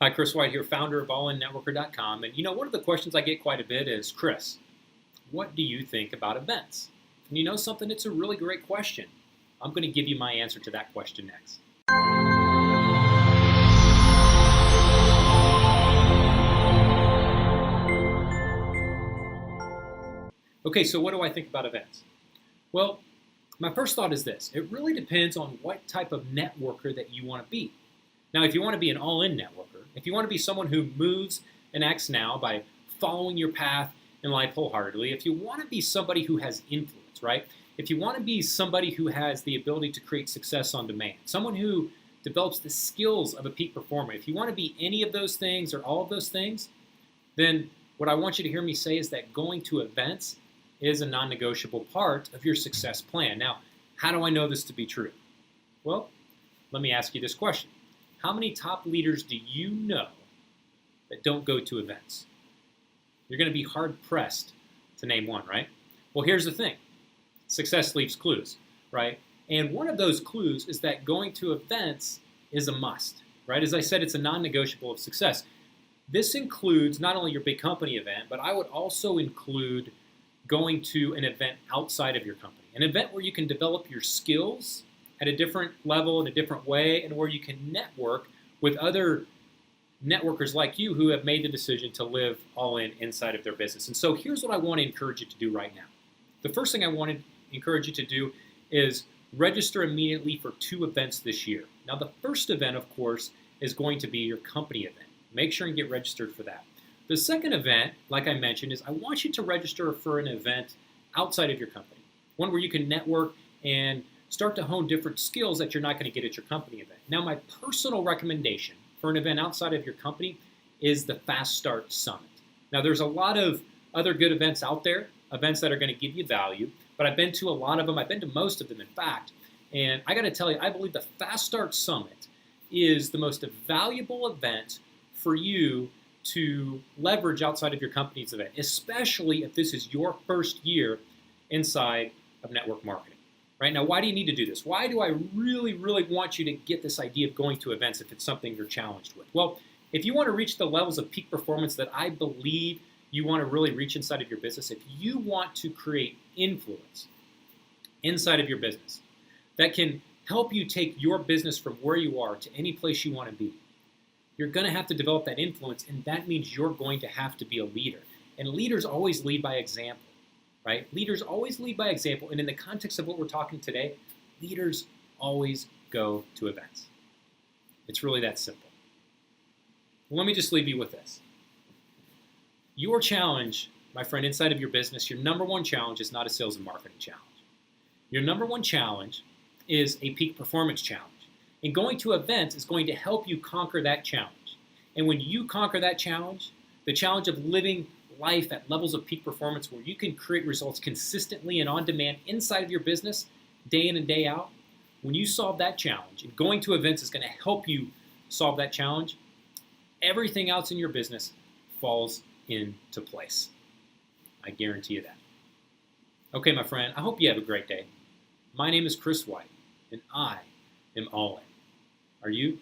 Hi, Chris White here, founder of allinnetworker.com. And one of the questions I get quite a bit is, Chris, what do you think about events? And you know something? It's a really great question. I'm going to give you my answer to that question next. Okay, so what do I think about events? Well, my first thought is this. It really depends on what type of networker that you want to be. Now, if you want to be an all-in networker, if you want to be someone who moves and acts now by following your path in life wholeheartedly, if you want to be somebody who has influence, right? If you want to be somebody who has the ability to create success on demand, someone who develops the skills of a peak performer, if you want to be any of those things or all of those things, then what I want you to hear me say is that going to events is a non-negotiable part of your success plan. Now, how do I know this to be true? Well, let me ask you this question. How many top leaders do you know that don't go to events? You're going to be hard-pressed to name one, right? Well, here's the thing. Success leaves clues, right? And one of those clues is that going to events is a must, right? As I said, it's a non-negotiable of success. This includes not only your big company event, but I would also include going to an event outside of your company, an event where you can develop your skills at a different level, in a different way, and where you can network with other networkers like you who have made the decision to live all in inside of their business. And so here's what I want to encourage you to do right now. The first thing I want to encourage you to do is register immediately for 2 events this year. Now, the first event, of course, is going to be your company event. Make sure and get registered for that. The second event, like I mentioned, is I want you to register for an event outside of your company, one where you can network and start to hone different skills that you're not going to get at your company event. Now, my personal recommendation for an event outside of your company is the Fast Start Summit. Now, there's a lot of other good events out there, events that are going to give you value, but I've been to a lot of them. I've been to most of them, in fact, and I got to tell you, I believe the Fast Start Summit is the most valuable event for you to leverage outside of your company's event, especially if this is your first year inside of network marketing. Right now, why do you need to do this? Why do I really want you to get this idea of going to events if it's something you're challenged with? Well, if you want to reach the levels of peak performance that I believe you want to really reach inside of your business, if you want to create influence inside of your business that can help you take your business from where you are to any place you want to be, you're going to have to develop that influence, and that means you're going to have to be a leader. And leaders always lead by example. Right? Leaders always lead by example, and in the context of what we're talking today, leaders always go to events. It's really that simple. Well, let me just leave you with this. Your challenge, my friend, inside of your business, your number one challenge is not a sales and marketing challenge. Your number one challenge is a peak performance challenge. And going to events is going to help you conquer that challenge. And when you conquer that challenge, the challenge of living life at levels of peak performance where you can create results consistently and on demand inside of your business, day in and day out, when you solve that challenge, and going to events is going to help you solve that challenge, everything else in your business falls into place. I guarantee you that. Okay, my friend, I hope you have a great day. My name is Chris White, and I am all in. Are you?